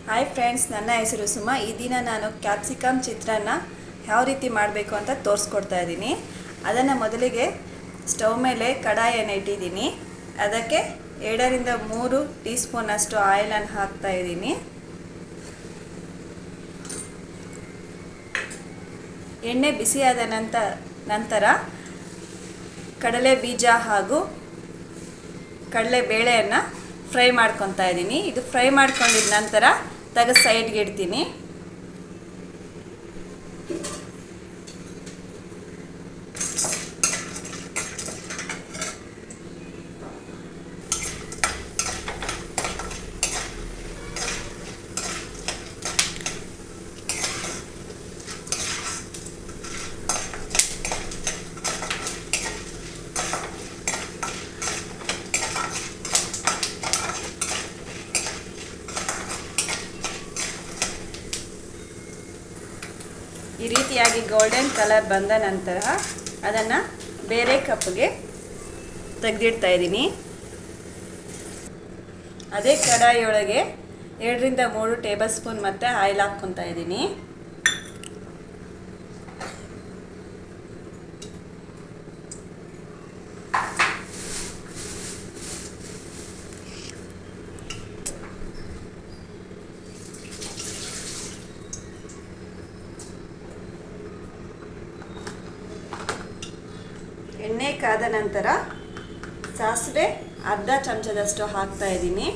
Hi friends, ನನ್ನ ಹೆಸರು ಸುಮಾ. ಈ ದಿನ ನಾನು ಕ್ಯಾಪ್ಸಿಕಮ್ ಚಿತ್ರಾನ್ನ ಯಾವ ರೀತಿ ಮಾಡಬೇಕು ಅಂತ ತೋರಿಸ್ಕೊಡ್ತಾ ಇದ್ದೀನಿ. ಅದನ್ನು ಮೊದಲಿಗೆ ಸ್ಟವ್ ಮೇಲೆ ಕಡಾಯಿಯನ್ನು ಇಟ್ಟಿದ್ದೀನಿ. ಅದಕ್ಕೆ 2 ರಿಂದ 3 ಟೀ ಸ್ಪೂನಷ್ಟು ಆಯಿಲನ್ನು ಹಾಕ್ತಾ ಇದ್ದೀನಿ. ಎಣ್ಣೆ ಬಿಸಿಯಾದ ನಂತರ ಕಡಲೆ ಬೀಜ ಹಾಗೂ ಕಡಲೆ ಬೇಳೆಯನ್ನು ಫ್ರೈ ಮಾಡ್ಕೊತಾ ಇದ್ದೀನಿ. ಇದು ಫ್ರೈ ಮಾಡ್ಕೊಂಡಿದ ನಂತರ ತೆಗೆದು ಸೈಡ್ಗೆ ಇಡ್ತೀನಿ. ಈ ರೀತಿಯಾಗಿ ಗೋಲ್ಡನ್ ಕಲರ್ ಬಂದ ನಂತರ ಅದನ್ನು ಬೇರೆ ಕಪ್ಗೆ ತೆಗೆದಿಡ್ತಾ ಇದ್ದೀನಿ. ಅದೇ ಕಡಾಯಿಯೊಳಗೆ 2 ರಿಂದ 3 ಟೇಬಲ್ ಸ್ಪೂನ್ ಮತ್ತೆ ಆಯಿಲ್ ಹಾಕ್ಕೊತಾ ಇದ್ದೀನಿ. ಎಣ್ಣೆ ಕಾದ ನಂತರ ಸಾಸಿವೆ ಅರ್ಧ ಚಮಚದಷ್ಟು ಹಾಕ್ತಾ ಇದ್ದೀನಿ.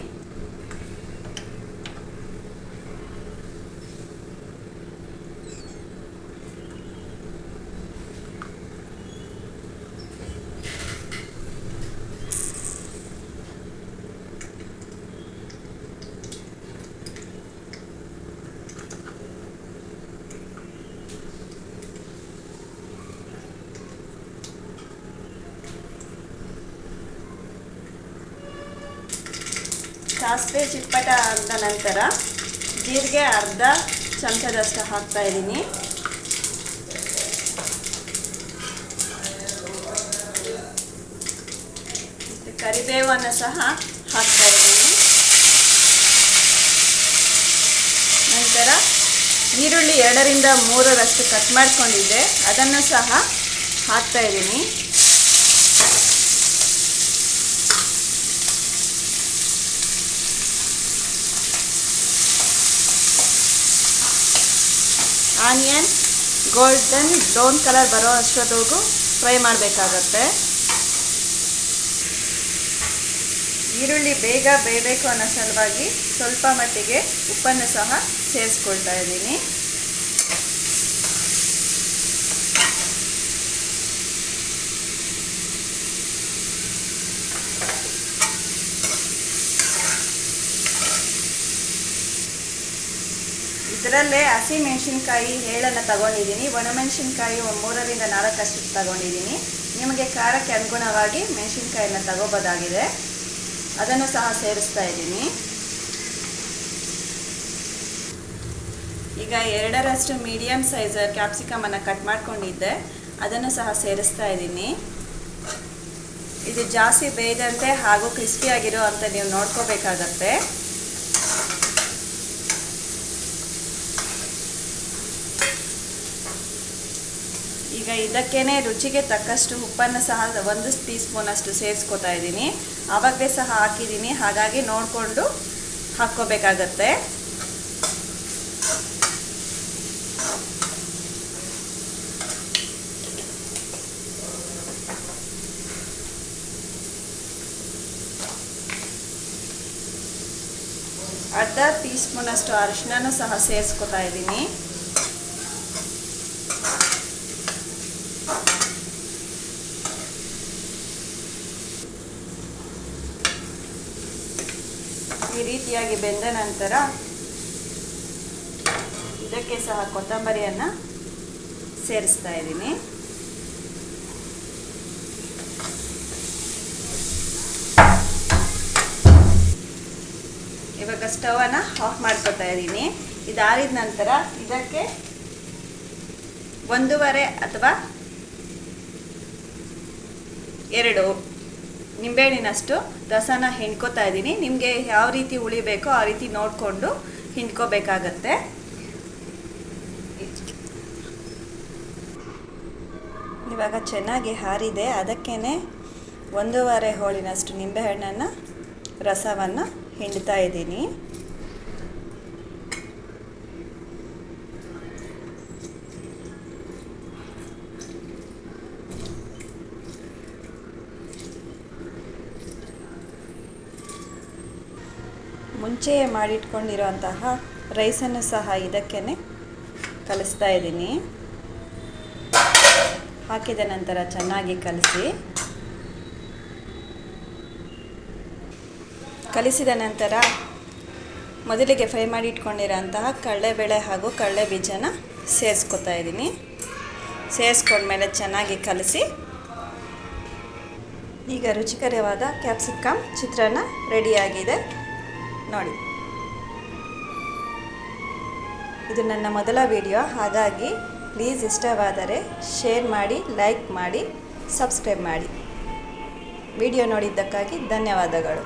ಸಾಸಿವೆ ಚಿಟ್ಪಟ ಆದ ನಂತರ ಜೀರಿಗೆ ಅರ್ಧ ಚಮಚದಷ್ಟು ಹಾಕ್ತಾ ಇದ್ದೀನಿ. ಕರಿಬೇವನ್ನು ಸಹ ಹಾಕ್ತಾ ಇದ್ದೀನಿ. ನಂತರ ಈರುಳ್ಳಿ 2 ರಿಂದ 3 ಕಟ್ ಮಾಡ್ಕೊಂಡಿದ್ದೆ, ಅದನ್ನು ಸಹ ಹಾಕ್ತಾ ಇದ್ದೀನಿ. ಆನಿಯನ್ ಗೋಲ್ಡನ್ ಬ್ರೌನ್ ಕಲರ್ ಬರೋ ಅಷ್ಟೊತ್ತಿಗೂ ಫ್ರೈ ಮಾಡಬೇಕಾಗತ್ತೆ. ಈರುಳ್ಳಿ ಬೇಗ ಬೇಯಬೇಕು ಅನ್ನೋ ಸಲುವಾಗಿ ಸ್ವಲ್ಪ ಮಟ್ಟಿಗೆ ಉಪ್ಪನ್ನು ಸಹ ಸೇರಿಸ್ಕೊಳ್ತಾ ಇದ್ದೀನಿ. ಇದರಲ್ಲೇ ಹಸಿ ಮೆಣಸಿನ್ಕಾಯಿ 7 ತಗೊಂಡಿದ್ದೀನಿ. ಒಣಮೆಣಸಿನ್ಕಾಯಿ 3 ರಿಂದ 4 ತಗೊಂಡಿದ್ದೀನಿ. ನಿಮಗೆ ಖಾರಕ್ಕೆ ಅನುಗುಣವಾಗಿ ಮೆಣಸಿನ್ಕಾಯಿನ ತಗೋಬೋದಾಗಿದೆ. ಅದನ್ನು ಸಹ ಸೇರಿಸ್ತಾ ಇದ್ದೀನಿ. ಈಗ 2 ಮೀಡಿಯಮ್ ಸೈಜ್ ಕ್ಯಾಪ್ಸಿಕಮನ್ನು ಕಟ್ ಮಾಡ್ಕೊಂಡಿದ್ದೆ, ಅದನ್ನು ಸಹ ಸೇರಿಸ್ತಾ ಇದ್ದೀನಿ. ಇದು ಜಾಸ್ತಿ ಬೇಯದಂತೆ ಹಾಗೂ ಕ್ರಿಸ್ಪಿಯಾಗಿರೋ ಅಂತ ನೀವು ನೋಡ್ಕೋಬೇಕಾಗತ್ತೆ. ಈಗ ಇದಕ್ಕೇನೆ ರುಚಿಗೆ ತಕ್ಕಷ್ಟು ಉಪ್ಪನ್ನು ಸಹ 1 ಟೀ ಸ್ಪೂನಷ್ಟು ಸೇರಿಸ್ಕೊತಾ ಇದ್ದೀನಿ. ಆವಾಗಲೇ ಸಹ ಹಾಕಿದ್ದೀನಿ, ಹಾಗಾಗಿ ನೋಡಿಕೊಂಡು ಹಾಕ್ಕೋಬೇಕಾಗತ್ತೆ. ಅರ್ಧ ಟೀ ಸ್ಪೂನಷ್ಟು ಅರಿಶಿನ ಸಹ ಸೇರಿಸ್ಕೊತಾ ಇದ್ದೀನಿ. ಈ ರೀತಿಯಾಗಿ ಬೆಂದ ನಂತರ ಇದಕ್ಕೆ ಸಹ ಕೊತ್ತಂಬರಿಯನ್ನು ಸೇರಿಸ್ತಾ ಇದ್ದೀನಿ. ಇವಾಗ ಸ್ಟವನ್ನು ಆಫ್ ಮಾಡ್ಕೊತಾ ಇದ್ದೀನಿ. ಇದಾರಿದ ನಂತರ ಇದಕ್ಕೆ 1.5 ಅಥವಾ 2 ನಿಂಬೆಹಣ್ಣಿನಷ್ಟು ರಸನ ಹಿಂಡ್ಕೋತಾ ಇದ್ದೀನಿ. ನಿಮಗೆ ಯಾವ ರೀತಿ ಉಳಿಬೇಕೋ ಆ ರೀತಿ ನೋಡಿಕೊಂಡು ಹಿಂಡ್ಕೋಬೇಕಾಗತ್ತೆ. ಇವಾಗ ಚೆನ್ನಾಗಿ ಹಾರಿದೆ. ಅದಕ್ಕೇ 1.5 ಹೋಳಿನಷ್ಟು ನಿಂಬೆಹಣ್ಣನ್ನು ರಸವನ್ನು ಹಿಂಡ್ತಾ ಇದ್ದೀನಿ. ಮುಂಚೆಯೇ ಮಾಡಿಟ್ಕೊಂಡಿರೋಂತಹ ರೈಸನ್ನು ಸಹ ಇದಕ್ಕೇ ಕಲಿಸ್ತಾ ಇದ್ದೀನಿ. ಹಾಕಿದ ನಂತರ ಚೆನ್ನಾಗಿ ಕಲಿಸಿದ ನಂತರ ಮೊದಲಿಗೆ ಫ್ರೈ ಮಾಡಿ ಇಟ್ಕೊಂಡಿರೋಂತಹ ಕಡಲೆಬೇಳೆ ಹಾಗೂ ಕಡಲೆ ಬೀಜನ ಸೇರಿಸ್ಕೊತಾ ಇದ್ದೀನಿ. ಸೇರಿಸ್ಕೊಂಡ್ಮೇಲೆ ಚೆನ್ನಾಗಿ ಕಲಿಸಿ. ಈಗ ರುಚಿಕರವಾದ ಕ್ಯಾಪ್ಸಿಕಮ್ ಚಿತ್ರಾನ್ನ ರೆಡಿಯಾಗಿದೆ ನೋಡಿ. ಇದು ನನ್ನ ಮೊದಲ ವಿಡಿಯೋ, ಹಾಗಾಗಿ ಪ್ಲೀಸ್ ಇಷ್ಟವಾದರೆ ಶೇರ್ ಮಾಡಿ, ಲೈಕ್ ಮಾಡಿ, ಸಬ್ಸ್ಕ್ರೈಬ್ ಮಾಡಿ. ವಿಡಿಯೋ ನೋಡಿದ್ದಕ್ಕಾಗಿ ಧನ್ಯವಾದಗಳು.